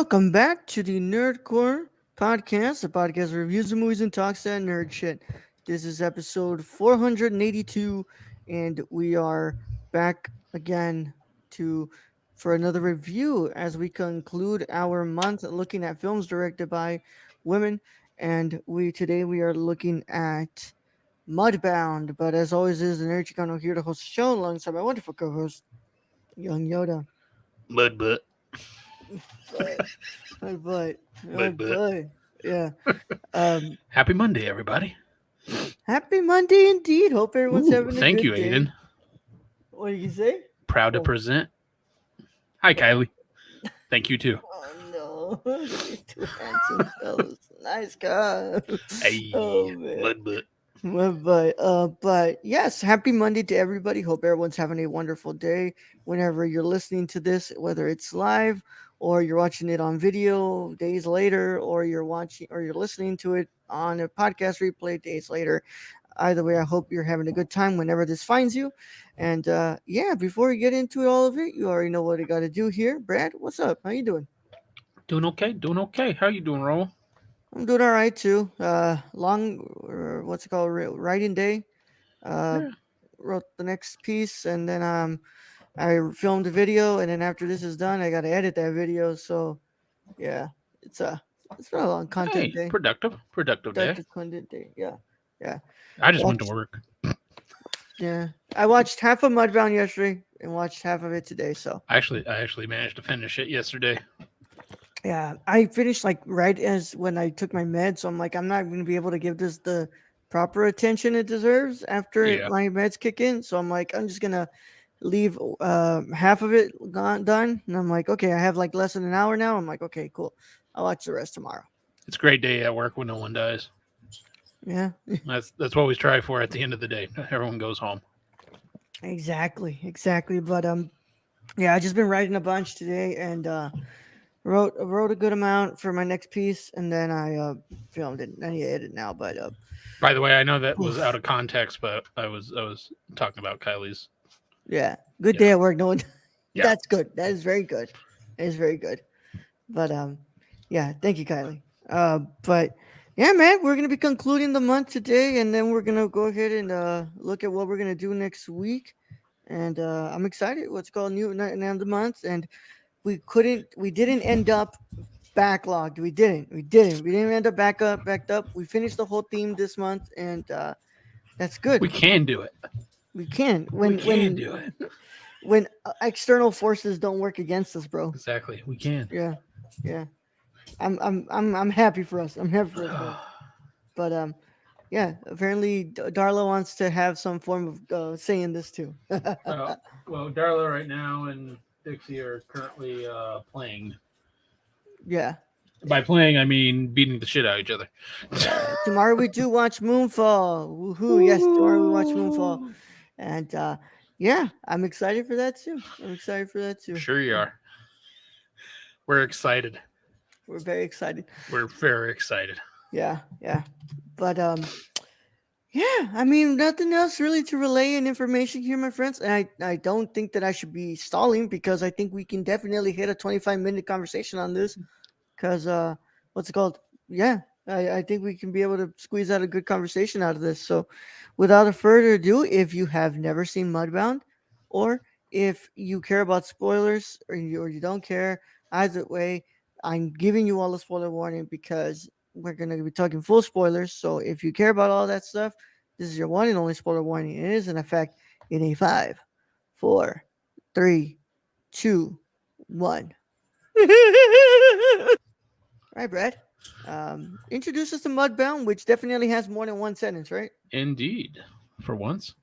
Welcome back to the Nerdcore podcast, the podcast that reviews the movies and talks that nerd shit. This is episode 482, and we are back again to for another review as we conclude our month looking at films directed by women. And we are looking at Mudbound. But as always, is the Nerd Chicano here to host the show alongside my wonderful co-host, Young Yoda. Mud butt. But my butt, my Mud butt. butt. Yeah. Um. Happy Monday, everybody. Happy Monday indeed. Hope everyone's Ooh, having a thank good you, day. Aiden. What did you say? Proud to Oh. present. Hi, Kylie. Thank you, too. Oh no, you're too handsome, fellas. Nice guy. Hey, Oh man. mud butt. But yes, happy Monday to everybody. Hope everyone's having a wonderful day. Whenever you're listening to this, whether it's live or you're watching it on video days later, or you're listening to it on a podcast replay days later. Either way, I hope you're having a good time whenever this finds you. And yeah, before we get into all of it, you already know what I got to do here. Brad, what's up? How you doing? Doing okay, doing okay. How you doing, Raul? I'm doing all right too. What's it called? Writing day. Uh, Yeah. wrote the next piece, and then I filmed a video, and then after this is done, I got to edit that video. So yeah, it's a it's been a long content Hey, day, productive day. productive content day. Yeah, yeah. I just went to Watched, work. yeah, I watched half of Mudbound yesterday and watched half of it today. So I actually managed to finish it yesterday. yeah, I finished like right as when I took my meds. So I'm like, I'm not going to be able to give this the proper attention it deserves after Yeah. my meds kick in. So I'm like, I'm just gonna leave half of it done, and I'm like, okay, I have like less than an hour now. I'm like, okay, cool. I'll watch the rest tomorrow. It's a great day at work when no one dies. Yeah, That's what we strive for at the end of the day. Everyone goes home. exactly. But yeah, I just been writing a bunch today, and wrote a good amount for my next piece, and then I filmed it. I need to edit now, but By the way, I know that was out oof, of context, but I was talking about Kylie's. yeah, good Yeah. day at work. No one. Yeah. That's good. That is very good. That is very good. But yeah, thank you, Kylie. But yeah, man, we're gonna be concluding the month today, and then we're gonna go ahead and look at what we're gonna do next week. And I'm excited. What's called new end of the month, and we didn't end up backlogged. We didn't end up backed up. We finished the whole theme this month, and that's good. We can do it. We can We can do it. when external forces don't work against us, bro. Exactly. We can. Yeah, yeah. I'm happy for us. I'm happy for us, bro. But yeah. Apparently, Darla wants to have some form of say in this too. Well, Darla right now and Dixie are currently playing. Yeah. By playing, I mean beating the shit out of each other. Tomorrow we do watch Moonfall. Woohoo! Yes, tomorrow we watch Moonfall, and yeah, I'm excited for that too. I'm excited for that too. Sure you are. We're excited. We're very excited. We're very excited. Yeah, yeah. But yeah, I mean, nothing else really to relay in information here, my friends. And I don't think that I should be stalling because I think we can definitely hit a 25-minute conversation on this. Because what's it called? Yeah, I think we can be able to squeeze out a good conversation out of this. So, without a further ado, if you have never seen Mudbound, or if you care about spoilers, or you don't care, either way, I'm giving you all a spoiler warning because we're gonna be talking full spoilers. So, if you care about all that stuff, this is your one and only spoiler warning. It is in effect in a 5, 4, 3, 2, 1. Right, Brad. Introduce us to Mudbound, which definitely has more than one sentence, right? Indeed. For once.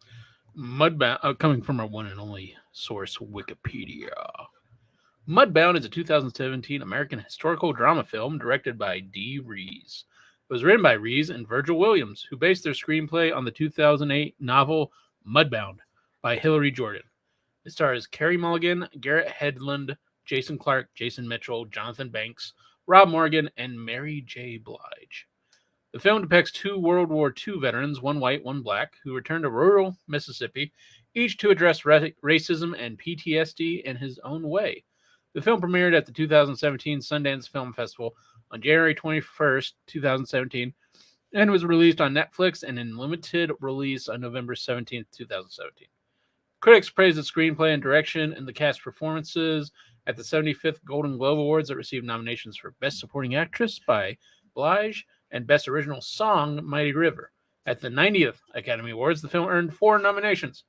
Mudbound, coming from our one and only source, Wikipedia. Mudbound is a 2017 American historical drama film directed by D. Rees. It was written by Rees and Virgil Williams, who based their screenplay on the 2008 novel Mudbound by Hilary Jordan. It stars Carey Mulligan, Garrett Hedlund, Jason Clarke, Jason Mitchell, Jonathan Banks, Rob Morgan, and Mary J. Blige. The film depicts two World War II veterans, one white, one black, who returned to rural Mississippi, each to address racism and PTSD in his own way. The film premiered at the 2017 Sundance Film Festival on January 21st, 2017, and was released on Netflix and in limited release on November 17th, 2017. Critics praised the screenplay and direction and the cast performances at the 75th Golden Globe Awards that received nominations for Best Supporting Actress by Blige and Best Original Song Mighty River. At the 90th Academy Awards, the film earned 4 nominations: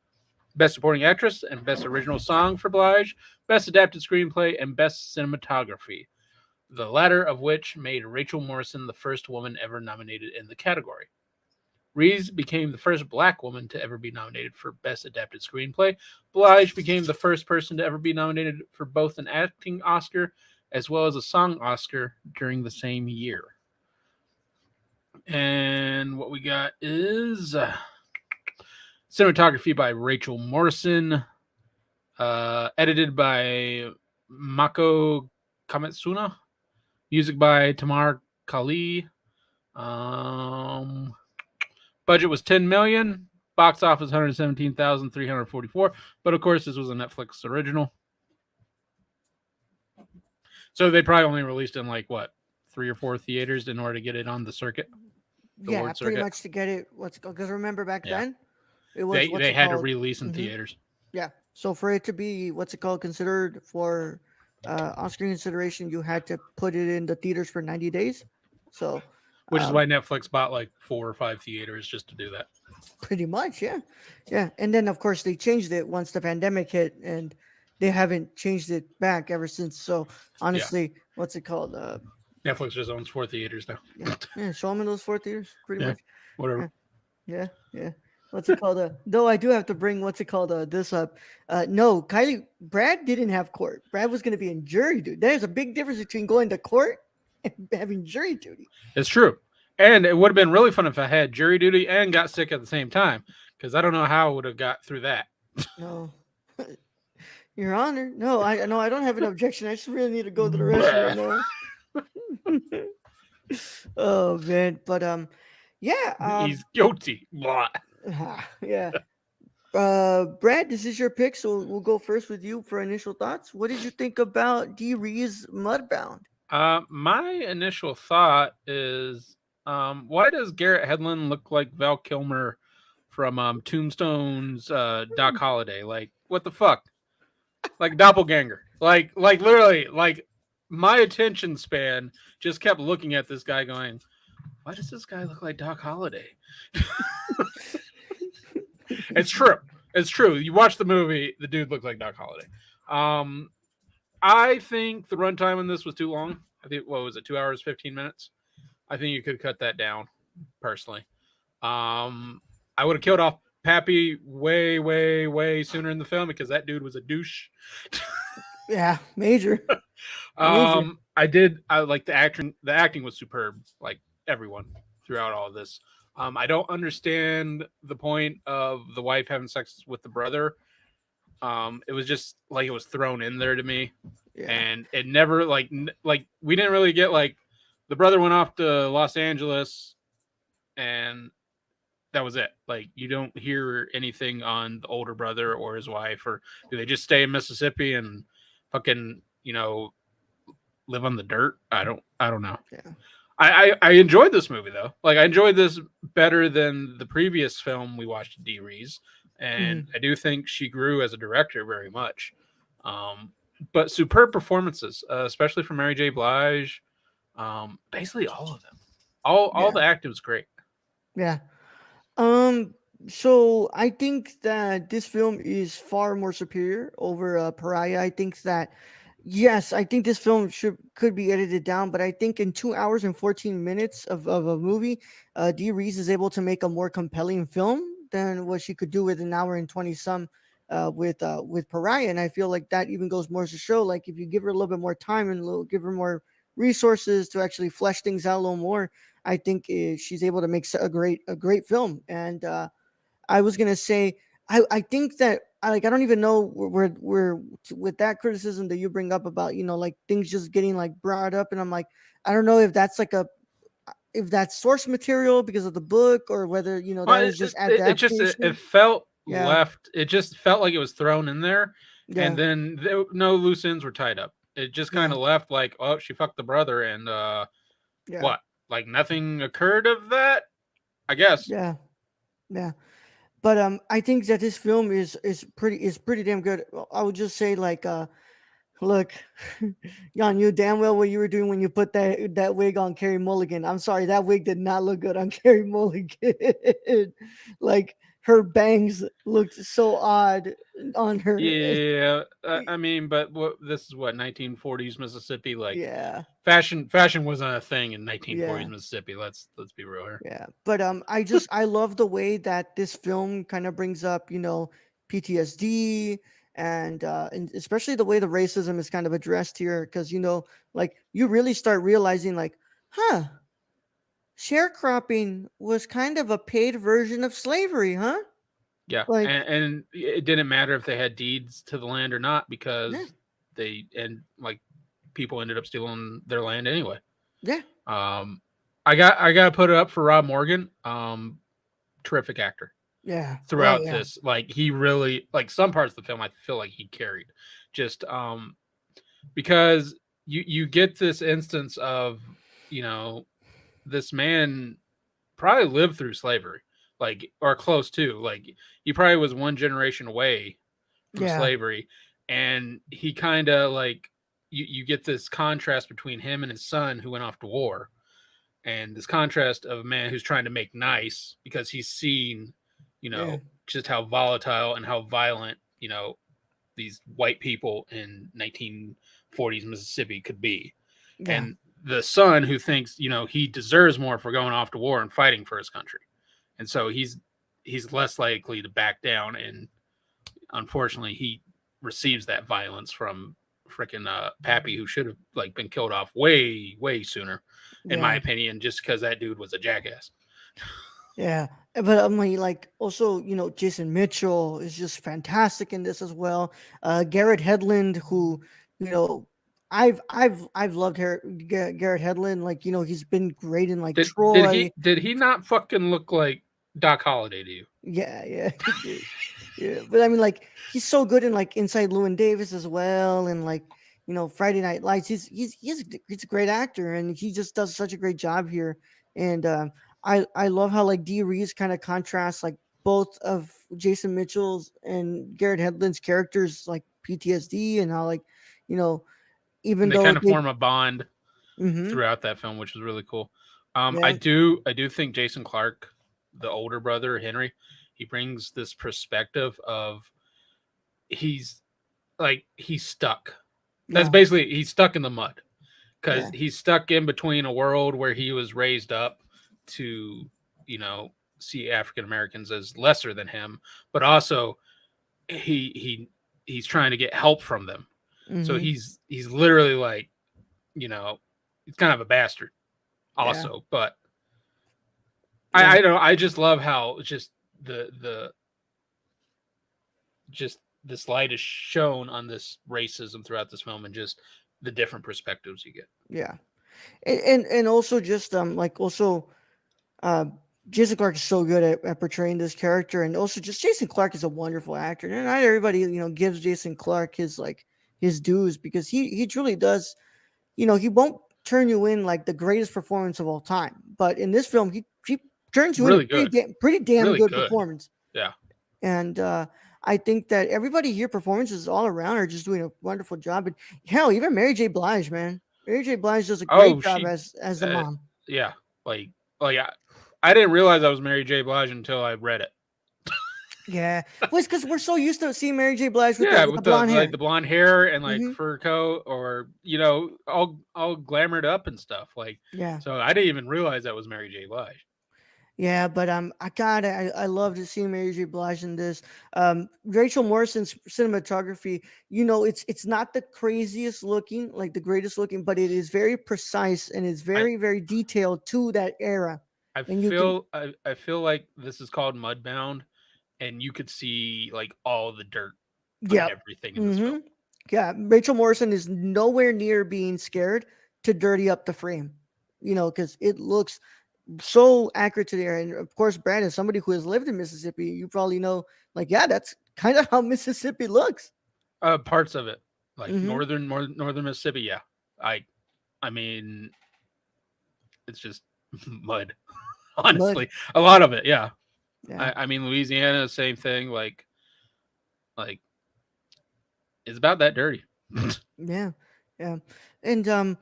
Best Supporting Actress and Best Original Song for Blige, Best Adapted Screenplay, and Best Cinematography, the latter of which made Rachel Morrison the first woman ever nominated in the category. Reeves became the first black woman to ever be nominated for Best Adapted Screenplay. Blige became the first person to ever be nominated for both an acting Oscar as well as a song Oscar during the same year. And what we got is cinematography by Rachel Morrison, edited by Mako Kametsuna, music by Tamar Kali. Budget was $10 million. Box office $117,344. But of course, this was a Netflix original, so they probably only released in like what, 3 or 4 theaters in order to get it on the circuit, the Yeah, award pretty circuit. much to get it. Because remember back Yeah, then, it was what's they it had to called? release in hmm theaters. Yeah. So for it to be what's it called considered for Oscar consideration, you had to put it in the theaters for 90 days. So Which is um, why Netflix bought like 4 or 5 theaters just to do that. pretty much, yeah, yeah. And then of course they changed it once the pandemic hit, and they haven't changed it back ever since. So Yeah, honestly, what's it called? Netflix just owns 4 theaters now. Yeah, yeah. Show them in those four theaters, pretty Yeah, much. whatever. Yeah. Yeah, yeah. What's it called? Though I do have to bring what's it called? This up. No, Brad didn't have court. Brad was going to be in jury duty. There's a big difference between going to court and having jury duty. It's true. And it would have been really fun if I had jury duty and got sick at the same time, because I don't know how I would have got through that. No, Your Honor. No, I no, I don't have an objection. I just really need to go to the restroom Bleh. right now. Oh man, but yeah, He's guilty. Blah. yeah. Brad, this is your pick, so we'll go first with you for initial thoughts. What did you think about D. Ree's Mudbound? My initial thought is, why does Garrett Hedlund look like Val Kilmer from Tombstone's Doc Holliday? Like, what the fuck? Like doppelganger. Like literally, like my attention span just kept looking at this guy, going, "Why does this guy look like Doc Holliday?" It's true. It's true. You watch the movie, the dude looks like Doc Holliday. Um, I think the runtime on this was too long. I think, what was it, 2 hours 15 minutes? I think you could cut that down, personally. I would have killed off Pappy way, way, way sooner in the film because that dude was a douche. Yeah, major, major. I did. I like the acting. The acting was superb. Like everyone throughout all of this. I don't understand the point of the wife having sex with the brother. It was just like it was thrown in there to me, Yeah, and it never like we didn't really get like the brother went off to Los Angeles, and that was it. Like you don't hear anything on the older brother or his wife, or do they just stay in Mississippi and fucking live on the dirt? I don't know. yeah, I enjoyed this movie though. Like I enjoyed this better than the previous film we watched, Dee Rees, and hmm I do think she grew as a director very much. Um, but superb performances, especially from Mary J. Blige. Basically all of them. All yeah, the acting was great. yeah. Um, so I think that this film is far more superior over Pariah. I think that yes, I think this film should could be edited down, but I think in 2 hours and 14 minutes of a movie, Dee Reese is able to make a more compelling film than what she could do with an hour and 20 some with Pariah. And I feel like that even goes more to show like if you give her a little bit more time and give her more resources to actually flesh things out a little more, I think she's able to make a great film. And I was gonna say I think that I don't even know where with that criticism that you bring up about like things just getting like brought up, and I'm like I don't know if that's like a if that's source material because of the book or whether that Well, was just it just it adaptation. felt Yeah, left. It just felt like it was thrown in there, and yeah, then no loose ends were tied up. It just kind Yeah, of left like, oh, she fucked the brother, and yeah, what? Like nothing occurred of that. I guess. yeah, yeah. But I think that this film is pretty damn good. I would just say like look, Jan, you damn well what you were doing when you put that wig on Carrie Mulligan. I'm sorry, that wig did not look good on Carrie Mulligan. Like her bangs looked so odd on her. Yeah, I mean, but this is what 1940s Mississippi. Like Yeah, fashion wasn't a thing in 1940s yeah. Mississippi. Let's be real here. Yeah, but I love the way that this film kind of brings up, PTSD and especially the way the racism is kind of addressed here, because like you really start realizing like, huh, sharecropping was kind of a paid version of slavery, huh? Yeah, Like, and it didn't matter if they had deeds to the land or not yeah, because they and like people ended up stealing their land anyway. yeah, Um, I got to put it up for Rob Morgan. Terrific actor yeah, oh throughout yeah, this. Like he really like some parts of the film I feel like he carried. Just because you get this instance of you know this man probably lived through slavery, like or close to. Like he probably was one generation away from yeah, slavery, and he kind of like you get this contrast between him and his son who went off to war, and this contrast of a man who's trying to make nice because he's seen, yeah, just how volatile and how violent, these white people in 1940s Mississippi could be. yeah, And the son who thinks, he deserves more for going off to war and fighting for his country. And so he's less likely to back down, and unfortunately he receives that violence from freaking Pappy, who should have like been killed off way sooner, in my yeah. opinion, just because that dude was a jackass. Yeah, but I mean, like also, Jason Mitchell is just fantastic in this as well. Garrett Hedlund, who, you know, I've loved Garrett Hedlund. Like, he's been great in like Did Troy. he not fucking look like Doc Holliday to you? Yeah, yeah, he did. Yeah, but I mean, like he's so good in like Inside Llewyn Davis as well, and like Friday Night Lights. He's a great actor, and he just does such a great job here. And I love how like Dee Reeves kind of contrasts like both of Jason Mitchell's and Garrett Hedlund's characters like PTSD, and how like you know even And they though kind of they form a bond mm-hmm, throughout that film, which was really cool. I yeah, do think Jason Clark, the older brother Henry, he brings this perspective of he's he's stuck. That's yeah, basically he's stuck in the mud because yeah, he's stuck in between a world where he was raised up to you know see African Americans as lesser than him, but also he's trying to get help from them. So mm-hmm, he's literally like you know he's kind of a bastard yeah, also, but yeah, I don't know. I just love how just the just this light is shown on this racism throughout this film and just the different perspectives you get. yeah. And also just like also uh Jason Clark is so good at portraying this character, and also just Jason Clark is a wonderful actor, and not everybody gives Jason Clark his like his dues, because he truly does. He won't turn you in like the greatest performance of all time, but in this film he turns you in a Really good, pretty damn really good good. performance. Yeah. And I think that everybody here, performances all around, are just doing a wonderful job. And hell, even Mary J. Blige, man, Mary J. Blige does a great Oh, job she. as the mom. Yeah. Like I didn't realize I was Mary J. Blige until I read it. Yeah, well, it's because we're so used to seeing Mary J. Blige with the Yeah, with the with the blonde like hair. the blonde hair and like Hmm. fur coat, or all glamored up and stuff. Like, Yeah, so I didn't even realize that was Mary J. Blige. yeah, but I love to see Mary J. Blige in this. Rachel Morrison's cinematography, it's not the craziest looking, like the greatest looking, but it is very precise, and it's I very detailed to that era. I And you can, feel I feel like this is called Mudbound, and you could see like all the dirt on yep, everything in this film. mm-hmm. Yeah, Rachel Morrison is nowhere near being scared to dirty up the frame, because it looks so accurate to there. And of course, Brandon, somebody who has lived in Mississippi, you probably know, like, yeah, that's kind of how Mississippi looks. Parts of it, like Mm-hmm. northern Mississippi. Yeah, I I mean it's just mud. Mud. Honestly, a lot of it. Yeah, Yeah. I mean Louisiana, same thing. Like it's about that dirty. Yeah, yeah, and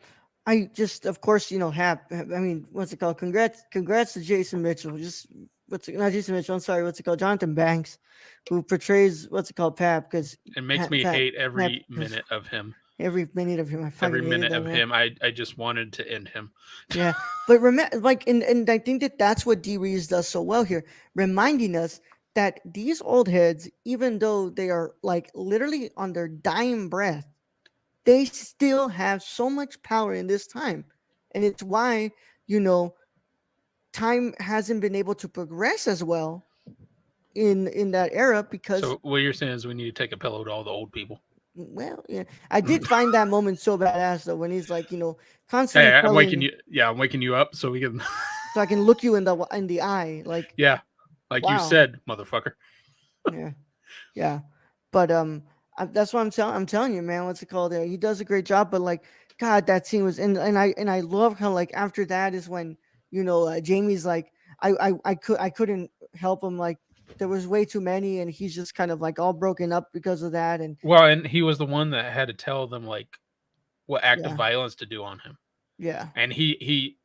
I just, of course, I mean, what's it called? Congrats to Jason Mitchell. Just not Jason Mitchell. I'm sorry. What's it called? Jonathan Banks, who portrays what's it called, Pap, because It makes me hate Pap, every minute of him. every minute of him, I Every fucking hated minute that of man. him, I just wanted to end him. Yeah, but remember, like, and I think that that's what D. Reeves does so well here, reminding us that these old heads, even though they are like literally on their dying breath, they still have so much power in this time. And it's why, you know, time hasn't been able to progress as well in that era because, So what you're saying is we need to take a pillow to all the old people. well, yeah, I did find that moment so badass though when he's like, constantly Hey, I'm waking telling, you. Yeah, I'm waking you up so we can. so I can look you in the eye, like, Yeah, like you wow. said, motherfucker. Yeah. Yeah, but that's what I'm telling you, man. What's it called? He does a great job, but like, God, that scene was, and I love how, like, after that is when, Jamie's like, I couldn't help him, like, there was way too many, and he's just kind of like all broken up because of that, and Well, and he was the one that had to tell them like what act of yeah, violence to do on him. yeah, And he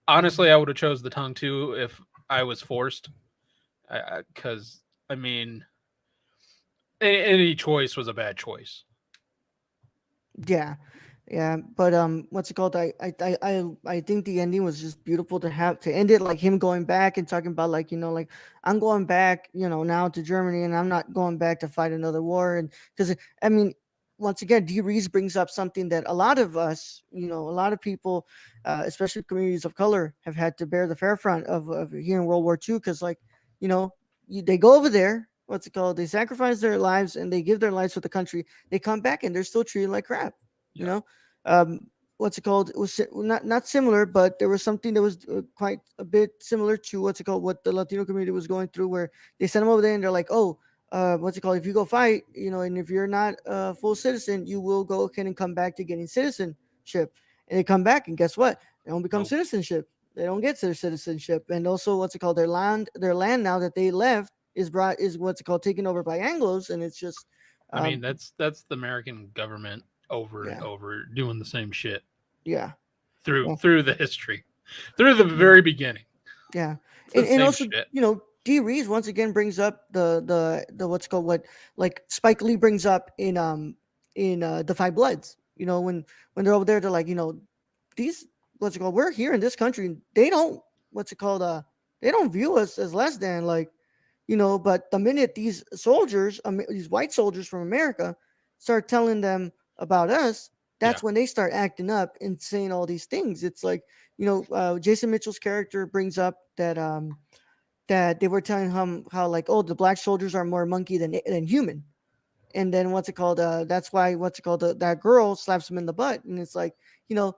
honestly, I would have chose the tongue too if I was forced, because I mean, any choice was a bad choice. yeah. Yeah, but what's it called? I think the ending was just beautiful to have to end it, like him going back and talking about, like, like, I'm going back, now to Germany, and I'm not going back to fight another war, and because, I mean, once again, D. Rees brings up something that a lot of us, a lot of people, especially communities of color, have had to bear the fair front of here in World War II, because, like, you know they go over there. What's it called? They sacrifice their lives and they give their lives for the country. They come back and they're still treated like crap. You Yeah. know, what's it called? It was not similar, but there was something that was quite a bit similar to what's it called? What the Latino community was going through, where they sent them over there and they're like, oh, what's it called? If you go fight, and if you're not a full citizen, you will go ahead and come back to getting citizenship. And they come back, and guess what? They don't become Nope. citizenship. They don't get their citizenship, and also what's it called? Their land now that they left is what's it called, taken over by Anglos, and it's just, I mean, um, that's the American government over and yeah, over doing the same shit yeah, through yeah. through the history, through the Yeah. very beginning. Yeah, It's the and same also, shit. D. Reeves once again brings up the what's called, what, like, Spike Lee brings up in the Five Bloods. When they're over there, they're like, these, what's it called, we're here in this country, and they don't, what's it called, they don't view us as less than, like, but the minute these soldiers, these white soldiers from America, start telling them about us, Yeah, that's when they start acting up and saying all these things. It's like, Jason Mitchell's character brings up that they were telling him how, like, oh, the black soldiers are more monkey than human. And then what's it called? That's why, what's it called? That girl slaps him in the butt, and it's like, you know,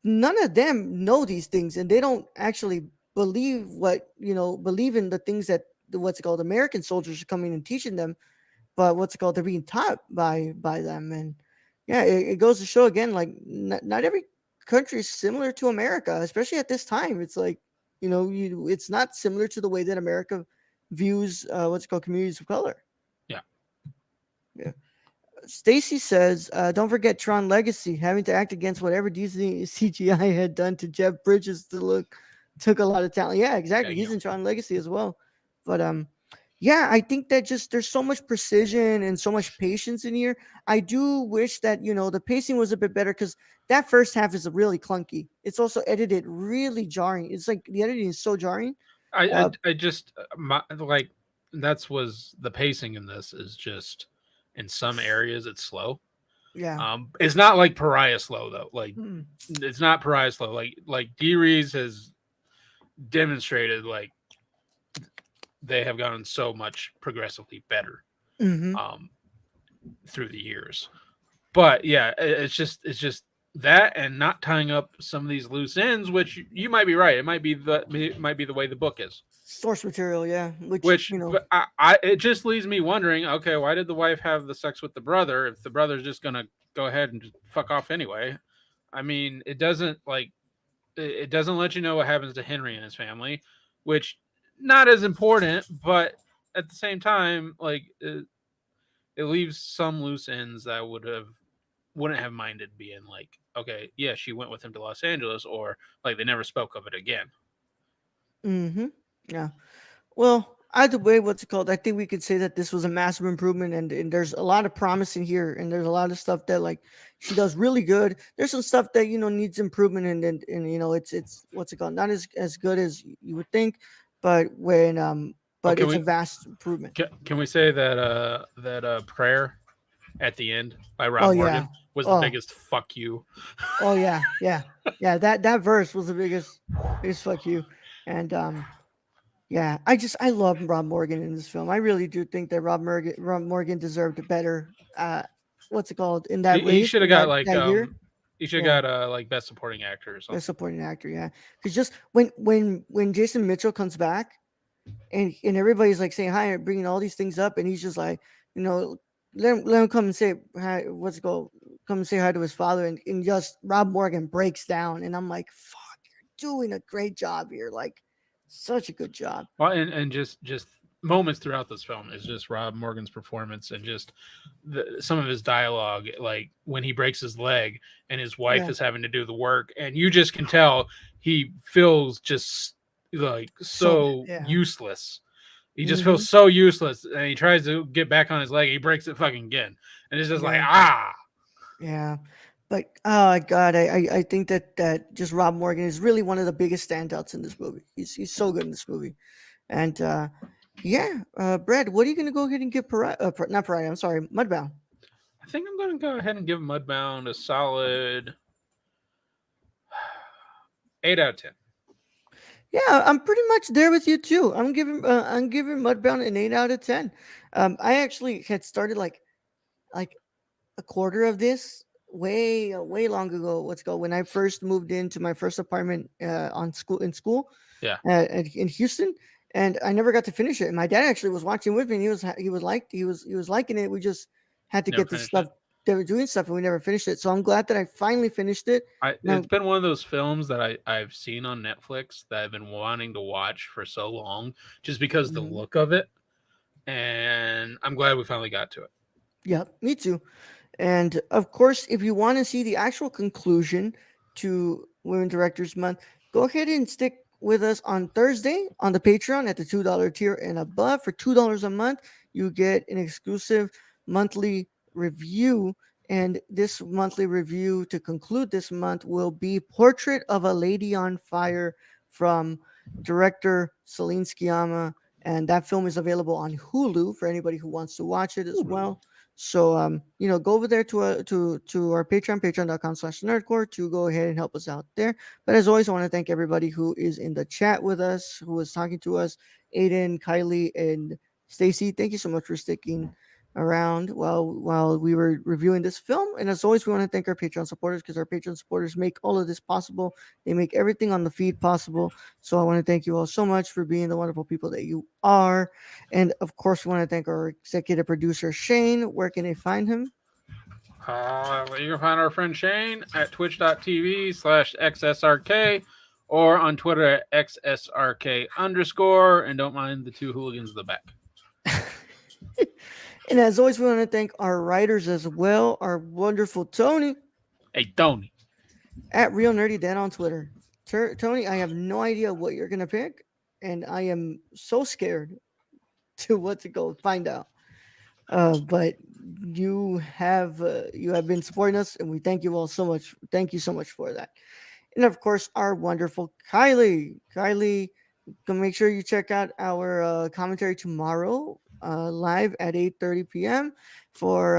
none of them know these things, and they don't actually believe in the things that what's it called, American soldiers are coming and teaching them, but what's it called, they're being taught by them. And yeah, it goes to show again, like, not every country is similar to America, especially at this time. It's like, it's not similar to the way that America views what's it called, communities of color. yeah. Yeah. Stacy says, don't forget Tron Legacy, having to act against whatever Disney CGI had done to Jeff Bridges to look took a lot of talent. Yeah, exactly. He's Damn. in Tron Legacy as well. But yeah, I think that just there's so much precision and so much patience in here. I do wish that, the pacing was a bit better, because that first half is really clunky. It's also edited really jarring. It's like the editing is so jarring. I Uh I just like that's was the pacing in this is just in some areas it's slow. yeah. It's not like Pariah slow though. Like Mm. it's not Pariah slow. Like D Rees has demonstrated like they have gotten so much progressively better Mhm. um through the years. But yeah, it's just that and not tying up some of these loose ends, which you might be right. It might be the way the book is. Source material, yeah. Which Which, but it just leaves me wondering. Okay, why did the wife have the sex with the brother if the brother's just gonna go ahead and just fuck off anyway? I mean, it doesn't like it doesn't let you know what happens to Henry and his family, which not as important, but at the same time, like it leaves some loose ends that wouldn't have minded being like, okay, yeah, she went with him to Los Angeles, or like they never spoke of it again. mm-hmm. Yeah. Well, either way, what's it called? I think we could say that this was a massive improvement, and there's a lot of promise in here, and there's a lot of stuff that like she does really good. There's some stuff that needs improvement, and it's what's it called? Not as good as you would think, but Oh, but it's a vast improvement. can we say that prayer at the end by Oh Rob yeah, Morgan was the oh biggest fuck you? oh yeah, yeah, yeah. That verse was the biggest fuck you, and yeah, I love Rob Morgan in this film. I really do think that Rob Morgan deserved better. What's it called in that He race should have in got that year? he should Yeah, have got like best supporting actor or best something. supporting actor. Yeah, because just when Jason Mitchell comes back and everybody's like saying hi and bringing all these things up, and he's just like, you know, let him come and say hi. What's it called? Come and say hi to his father, and just Rob Morgan breaks down, and I'm like, fuck, you're doing a great job here, like such a good job. Well, and just moments throughout this film is just Rob Morgan's performance and just some of his dialogue, like when he breaks his leg and his wife Yeah. is having to do the work, and you just can tell he feels just like So bad, so yeah. useless. He just feels Mhm. so useless, and he tries to get back on his leg. He breaks it fucking again, and it's just like Yeah. ah. Yeah. But oh god, I think that just Rob Morgan is really one of the biggest standouts in this movie. He's so good in this movie. And yeah, Brad, what are you gonna go ahead and give not Pariah, I'm sorry, Mudbound? I think I'm going to go ahead and give Mudbound a solid 8 out of 10. Yeah, I'm pretty much there with you too. I'm giving Mudbound an 8 out of 10. I actually had started like a quarter of this way long ago. Let's go when I first moved into my first apartment on school in school Yeah, in Houston, and I never got to finish it. And my dad actually was watching with me, and he was liking it. We just had to never get this finished it. stuff. They were doing stuff, and we never finished it. So I'm glad that I finally finished it. It's Now, been one of those films that I've seen on Netflix that I've been wanting to watch for so long, just because the mhm, look of it, and I'm glad we finally got to it. yeah, me too. And of course, if you want to see the actual conclusion to Women Directors Month, go ahead and stick with us on Thursday on the Patreon at the $2 tier and above. For $2 a month, you get an exclusive monthly review. And this monthly review to conclude this month will be Portrait of a Lady on Fire from director Celine Sciamma. And that film is available on Hulu for anybody who wants to watch it as Hulu. well. So go over there to our Patreon, patreon.com/nerdcore to go ahead and help us out there. But as always, I want to thank everybody who is in the chat with us, who is talking to us, Aiden, Kylie, and Stacy. Thank you so much for sticking around while we were reviewing this film. And as always, we want to thank our Patreon supporters because our Patreon supporters make all of this possible. They make everything on the feed possible. So I want to thank you all so much for being the wonderful people that you are. And of course, we want to thank our executive producer, Shane. Where can they find him? You can find our friend Shane at twitch.tv/XSRK or on Twitter at XSRK underscore. And don't mind the two hooligans in the back. And as always, we want to thank our writers as well, our wonderful Tony Hey, Tony. at Real Nerdy Dan on Twitter. Tony, I have no idea what you're going to pick, and I am so scared to what to go find out. But you have been supporting us, and we thank you all so much. Thank you so much for that. And of course, our wonderful Kylie. Kylie, make sure you check out our commentary tomorrow live at 8:30 p.m. For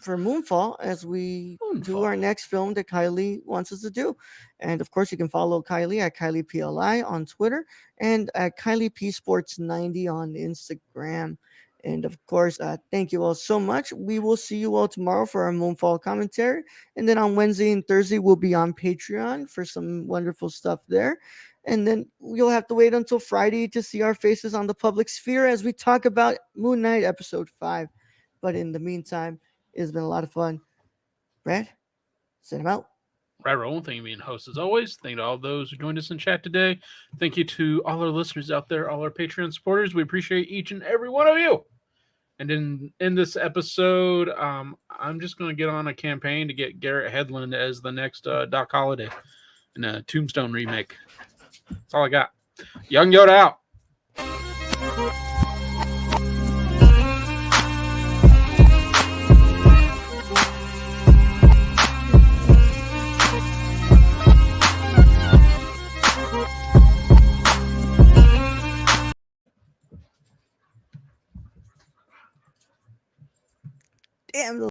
Moonfall as we do our Moonfall. next film that Kylie wants us to do. And of course, you can follow Kylie at Kylie PLI on Twitter and at Kylie P Sports 90 on Instagram. And of course, thank you all so much. We will see you all tomorrow for our Moonfall commentary. And then on Wednesday and Thursday, we'll be on Patreon for some wonderful stuff there. And then you'll have to wait until Friday to see our faces on the public sphere as we talk about Moon Knight episode 5. But in the meantime, it's been a lot of fun. Brad, send him out. Right, Raul. Thank you for being host as always. Thank you to all those who joined us in chat today. Thank you to all our listeners out there, all our Patreon supporters. We appreciate each and every one of you. And in this episode, I'm just going to get on a campaign to get Garrett Hedlund as the next Doc Holliday in a Tombstone remake. That's all I got. Young Yoda out. Damn,